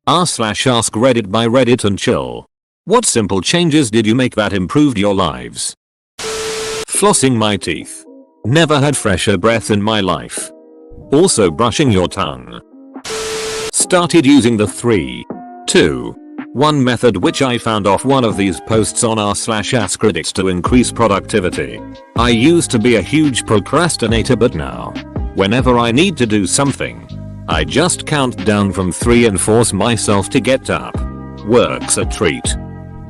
r/AskReddit by Reddit and chill. What simple changes did you make that improved your lives? Flossing my teeth. Never had fresher breath in my life. Also brushing your tongue. Started using the 3, 2, 1 method, which I found off one of these posts on r/AskReddit to increase productivity. I used to be a huge procrastinator, but now, whenever I need to do something, I just count down from 3 and force myself to get up. Works a treat.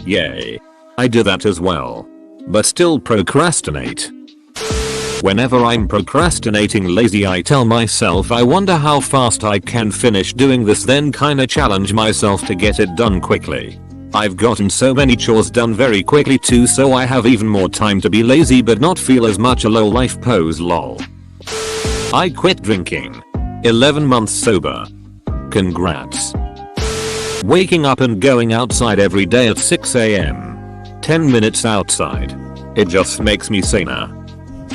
Yay. I do that as well. But still procrastinate. Whenever I'm procrastinating lazy, I tell myself I wonder how fast I can finish doing this, then kinda challenge myself to get it done quickly. I've gotten so many chores done very quickly too, so I have even more time to be lazy but not feel as much a low life pose lol. I quit drinking. 11 months sober. Congrats. Waking up and going outside every day at 6 AM. 10 minutes outside. It just makes me saner.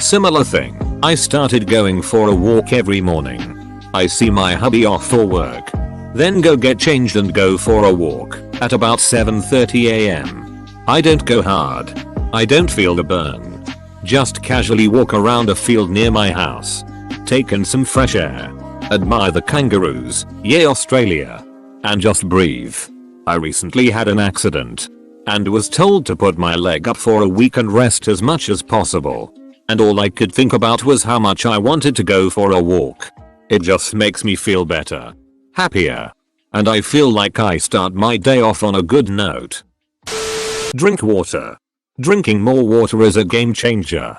Similar thing. I started going for a walk every morning. I see my hubby off for work. Then go get changed and go for a walk at about 7:30 AM. I don't go hard. I don't feel the burn. Just casually walk around a field near my house. Take in some fresh air. Admire the kangaroos, yay Australia. And just breathe. I recently had an accident and was told to put my leg up for a week and rest as much as possible. And all I could think about was how much I wanted to go for a walk. It just makes me feel better, happier, and I feel like I start my day off on a good note. Drink water. Drinking more water is a game changer.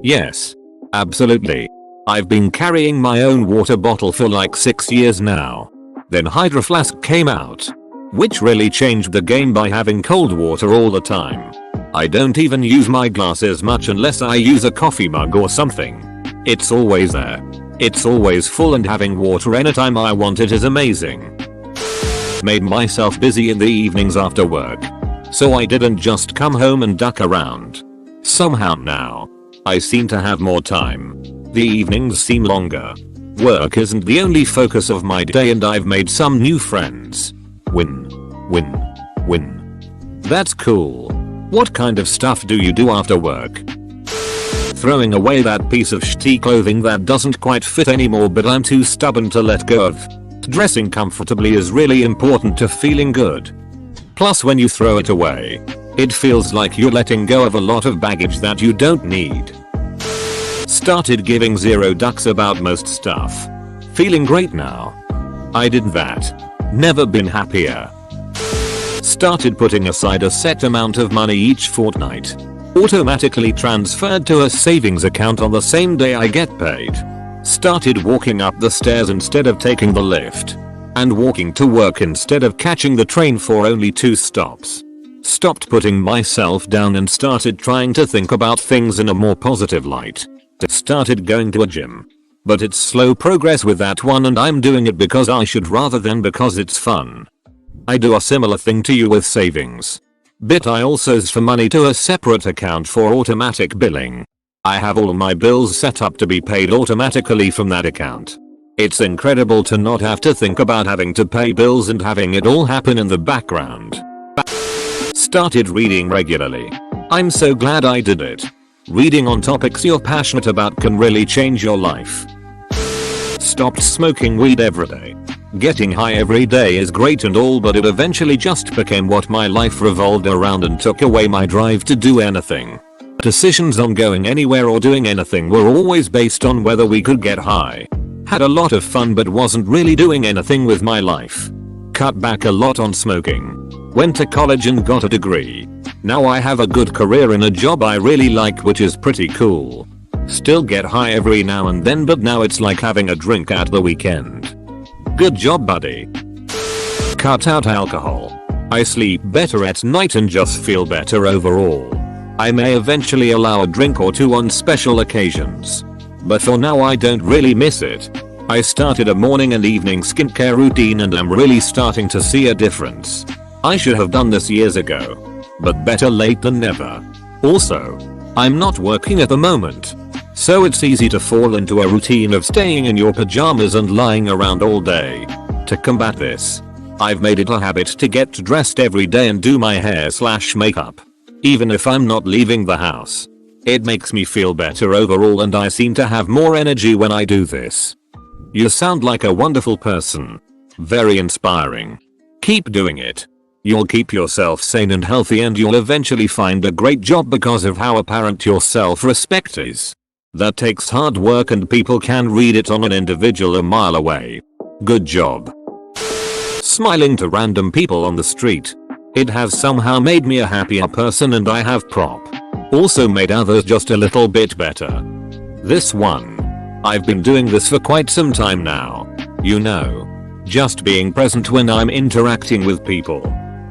Yes, absolutely. I've been carrying my own water bottle for like 6 years now. Then Hydro Flask came out, which really changed the game by having cold water all the time. I don't even use my glasses much unless I use a coffee mug or something. It's always there. It's always full, and having water anytime I want it is amazing. Made myself busy in the evenings after work, so I didn't just come home and duck around. Somehow now, I seem to have more time. The evenings seem longer. Work isn't the only focus of my day, and I've made some new friends. Win. Win. Win. That's cool. What kind of stuff do you do after work? Throwing away that piece of shitty clothing that doesn't quite fit anymore, but I'm too stubborn to let go of. Dressing comfortably is really important to feeling good. Plus, when you throw it away, it feels like you're letting go of a lot of baggage that you don't need. Started giving 0 ducks about most stuff. Feeling great now. I did that. Never been happier. Started putting aside a set amount of money each fortnight. Automatically transferred to a savings account on the same day I get paid. Started walking up the stairs instead of taking the lift. And walking to work instead of catching the train for only 2 stops. Stopped putting myself down and started trying to think about things in a more positive light. Started going to a gym. But it's slow progress with that one, and I'm doing it because I should rather than because it's fun. I do a similar thing to you with savings. But I also transfer money to a separate account for automatic billing. I have all my bills set up to be paid automatically from that account. It's incredible to not have to think about having to pay bills and having it all happen in the background. Started reading regularly. I'm so glad I did it. Reading on topics you're passionate about can really change your life. Stopped smoking weed every day. Getting high every day is great and all, but it eventually just became what my life revolved around and took away my drive to do anything. Decisions on going anywhere or doing anything were always based on whether we could get high. Had a lot of fun but wasn't really doing anything with my life. Cut back a lot on smoking. Went to college and got a degree. Now I have a good career in a job I really like, which is pretty cool. Still get high every now and then, but now it's like having a drink at the weekend. Good job, buddy. Cut out alcohol. I sleep better at night and just feel better overall. I may eventually allow a drink or 2 on special occasions. But for now I don't really miss it. I started a morning and evening skincare routine and I'm really starting to see a difference. I should have done this years ago. But better late than never. Also, I'm not working at the moment. So it's easy to fall into a routine of staying in your pajamas and lying around all day. To combat this, I've made it a habit to get dressed every day and do my hair/makeup. Even if I'm not leaving the house. It makes me feel better overall and I seem to have more energy when I do this. You sound like a wonderful person. Very inspiring. Keep doing it. You'll keep yourself sane and healthy and you'll eventually find a great job because of how apparent your self-respect is. That takes hard work and people can read it on an individual a mile away. Good job. Smiling to random people on the street. It has somehow made me a happier person and I have also made others just a little bit better. This one. I've been doing this for quite some time now. You know. Just being present when I'm interacting with people.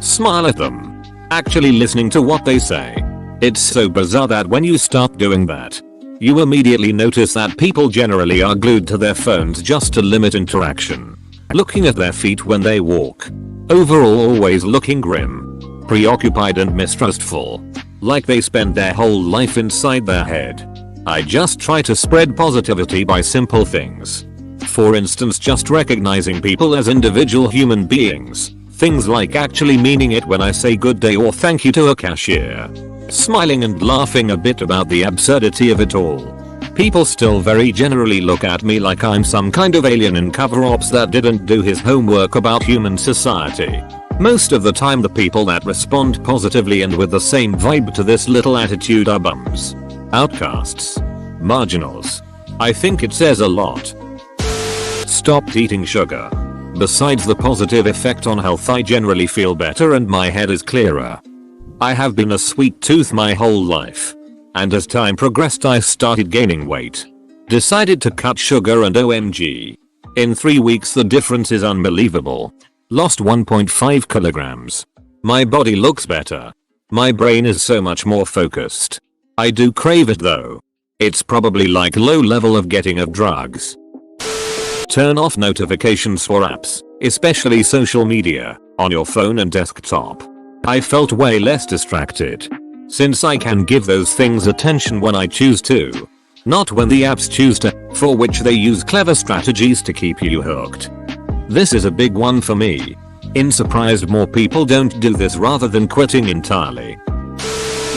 Smile at them. Actually listening to what they say. It's so bizarre that when you start doing that, you immediately notice that people generally are glued to their phones just to limit interaction. Looking at their feet when they walk. Overall always looking grim. Preoccupied and mistrustful. Like they spend their whole life inside their head. I just try to spread positivity by simple things. For instance, just recognizing people as individual human beings. Things like actually meaning it when I say good day or thank you to a cashier. Smiling and laughing a bit about the absurdity of it all. People still very generally look at me like I'm some kind of alien in cover-ups that didn't do his homework about human society. Most of the time the people that respond positively and with the same vibe to this little attitude are bums. Outcasts. Marginals. I think it says a lot. Stopped eating sugar. Besides the positive effect on health, I generally feel better and my head is clearer. I have been a sweet tooth my whole life. And as time progressed I started gaining weight. Decided to cut sugar and OMG. In 3 weeks the difference is unbelievable. Lost 1.5 kilograms. My body looks better. My brain is so much more focused. I do crave it though. It's probably like low level of getting of drugs. Turn off notifications for apps, especially social media, on your phone and desktop. I felt way less distracted. Since I can give those things attention when I choose to. Not when the apps choose to, for which they use clever strategies to keep you hooked. This is a big one for me. Surprised more people don't do this rather than quitting entirely.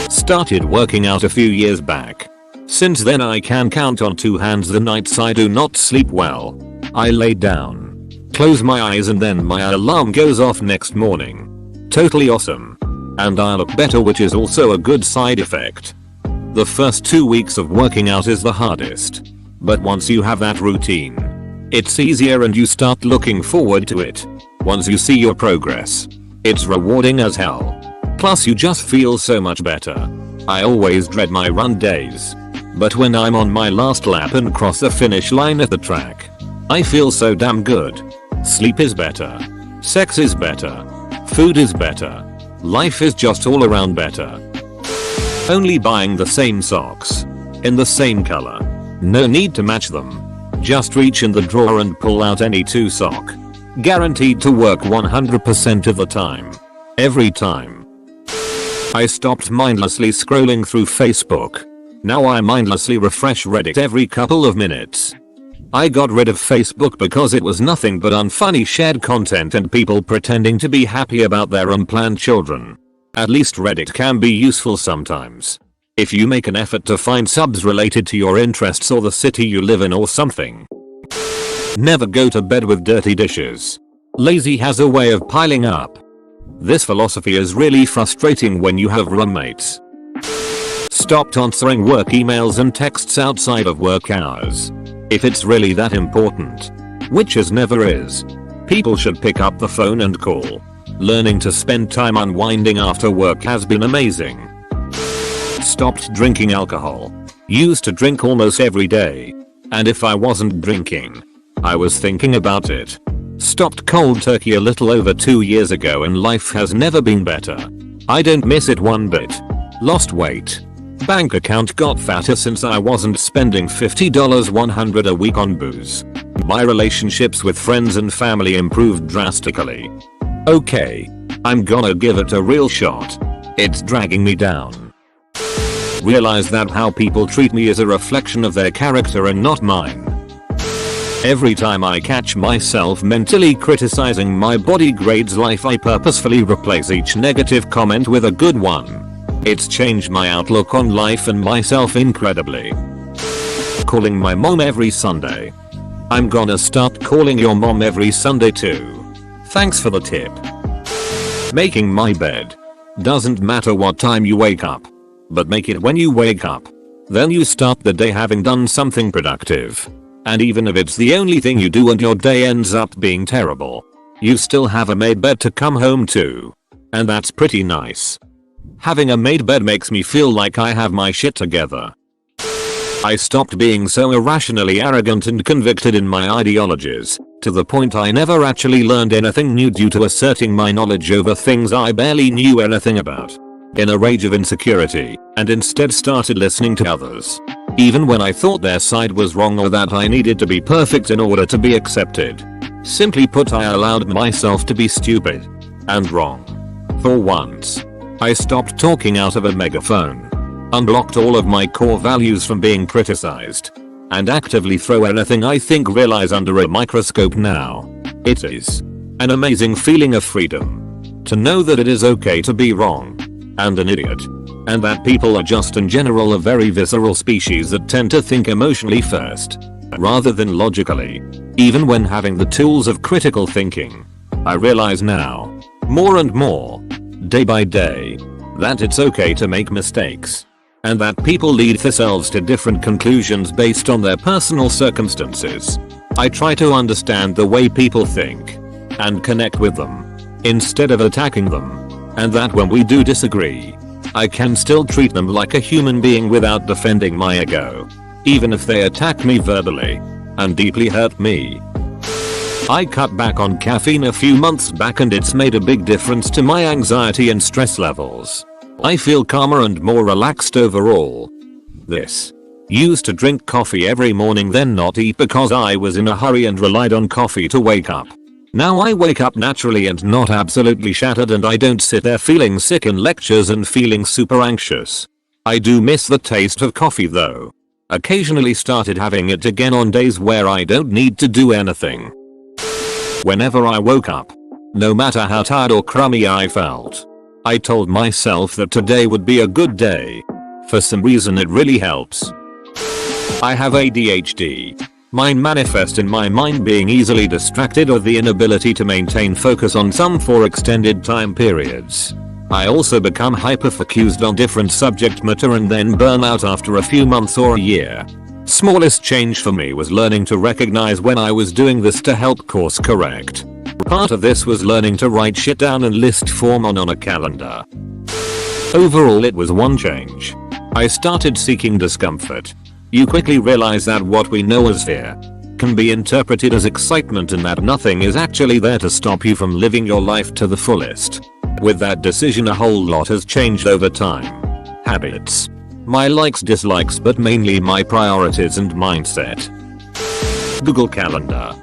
Started working out a few years back. Since then I can count on 2 hands the nights I do not sleep well. I lay down, close my eyes and then my alarm goes off next morning. Totally awesome. And I look better, which is also a good side effect. The first 2 weeks of working out is the hardest. But once you have that routine, it's easier and you start looking forward to it. Once you see your progress, it's rewarding as hell. Plus you just feel so much better. I always dread my run days. But when I'm on my last lap and cross the finish line at the track, I feel so damn good. Sleep is better. Sex is better. Food is better. Life is just all around better. Only buying the same socks. In the same color. No need to match them. Just reach in the drawer and pull out any 2 sock. Guaranteed to work 100% of the time. Every time. I stopped mindlessly scrolling through Facebook. Now I mindlessly refresh Reddit every couple of minutes. I got rid of Facebook because it was nothing but unfunny shared content and people pretending to be happy about their unplanned children. At least Reddit can be useful sometimes. If you make an effort to find subs related to your interests or the city you live in or something. Never go to bed with dirty dishes. Lazy has a way of piling up. This philosophy is really frustrating when you have roommates. Stopped answering work emails and texts outside of work hours. If it's really that important, which it never is, people should pick up the phone and call. Learning to spend time unwinding after work has been amazing. Stopped drinking alcohol. Used to drink almost every day. And if I wasn't drinking, I was thinking about it. Stopped cold turkey a little over 2 years ago and life has never been better. I don't miss it one bit. Lost weight. Bank account got fatter since I wasn't spending $50 $100 a week on booze. My relationships with friends and family improved drastically. Okay, I'm gonna give it a real shot. It's dragging me down. Realize that how people treat me is a reflection of their character and not mine. Every time I catch myself mentally criticizing my body grade's life, I purposefully replace each negative comment with a good one. It's changed my outlook on life and myself incredibly. Calling my mom every Sunday. I'm gonna start calling your mom every Sunday too. Thanks for the tip. Making my bed. Doesn't matter what time you wake up, but make it when you wake up. Then you start the day having done something productive. And even if it's the only thing you do and your day ends up being terrible, you still have a made bed to come home to. And that's pretty nice. Having a made bed makes me feel like I have my shit together. I stopped being so irrationally arrogant and convicted in my ideologies, to the point I never actually learned anything new due to asserting my knowledge over things I barely knew anything about. In a rage of insecurity, and instead started listening to others. Even when I thought their side was wrong or that I needed to be perfect in order to be accepted. Simply put, I allowed myself to be stupid. And wrong. For once. I stopped talking out of a megaphone. Unblocked all of my core values from being criticized. And actively throw anything I think realize under a microscope now. It is an amazing feeling of freedom. To know that it is okay to be wrong. And an idiot. And that people are just in general a very visceral species that tend to think emotionally first. Rather than logically. Even when having the tools of critical thinking. I realize now. More and more. Day by day. That it's okay to make mistakes. And that people lead themselves to different conclusions based on their personal circumstances. I try to understand the way people think. And connect with them. Instead of attacking them. And that when we do disagree, I can still treat them like a human being without defending my ego. Even if they attack me verbally. And deeply hurt me. I cut back on caffeine a few months back and it's made a big difference to my anxiety and stress levels. I feel calmer and more relaxed overall. This. Used to drink coffee every morning then not eat because I was in a hurry and relied on coffee to wake up. Now I wake up naturally and not absolutely shattered, and I don't sit there feeling sick in lectures and feeling super anxious. I do miss the taste of coffee though. Occasionally started having it again on days where I don't need to do anything. Whenever I woke up, no matter how tired or crummy I felt, I told myself that today would be a good day. For some reason it really helps. I have ADHD. Mine manifest in my mind being easily distracted or the inability to maintain focus on some for extended time periods. I also become hyper-focused on different subject matter and then burn out after a few months or a year. Smallest change for me was learning to recognize when I was doing this to help course correct. Part of this was learning to write shit down and list form on a calendar. Overall it was one change. I started seeking discomfort. You quickly realize that what we know as fear can be interpreted as excitement and that nothing is actually there to stop you from living your life to the fullest. With that decision a whole lot has changed over time. Habits. My likes dislikes but mainly my priorities and mindset. Google Calendar.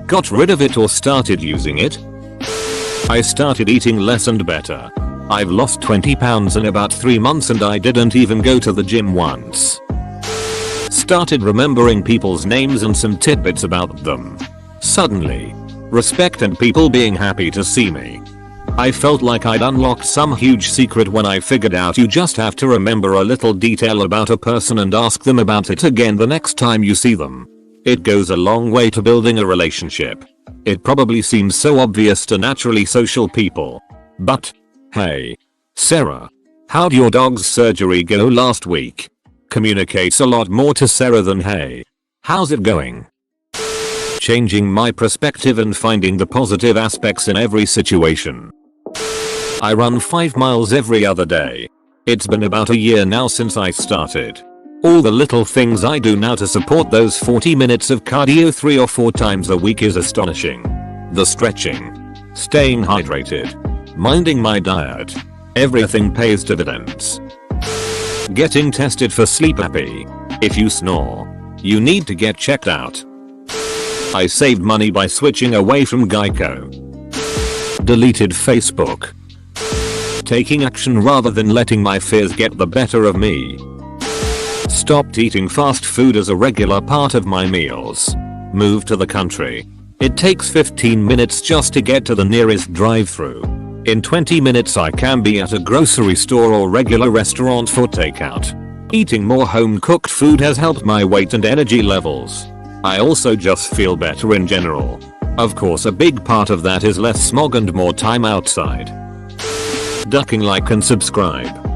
Got rid of it or started using it. I started eating less and better. I've lost 20 pounds in about 3 months and I didn't even go to the gym once. Started remembering people's names and some tidbits about them. Suddenly. Respect and people being happy to see me. I felt like I'd unlocked some huge secret when I figured out you just have to remember a little detail about a person and ask them about it again the next time you see them. It goes a long way to building a relationship. It probably seems so obvious to naturally social people. But, hey. Sarah. How'd your dog's surgery go last week? Communicates a lot more to Sarah than hey. How's it going? Changing my perspective and finding the positive aspects in every situation. I run 5 miles every other day. It's been about a year now since I started. All the little things I do now to support those 40 minutes of cardio 3 or 4 times a week is astonishing. The stretching. Staying hydrated. Minding my diet. Everything pays dividends. Getting tested for sleep apnea. If you snore, you need to get checked out. I saved money by switching away from Geico. Deleted Facebook. Taking action rather than letting my fears get the better of me. Stopped eating fast food as a regular part of my meals. Moved to the country. It takes 15 minutes just to get to the nearest drive-thru. In 20 minutes I can be at a grocery store or regular restaurant for takeout. Eating more home-cooked food has helped my weight and energy levels. I also just feel better in general. Of course, a big part of that is less smog and more time outside. Ducking like and subscribe.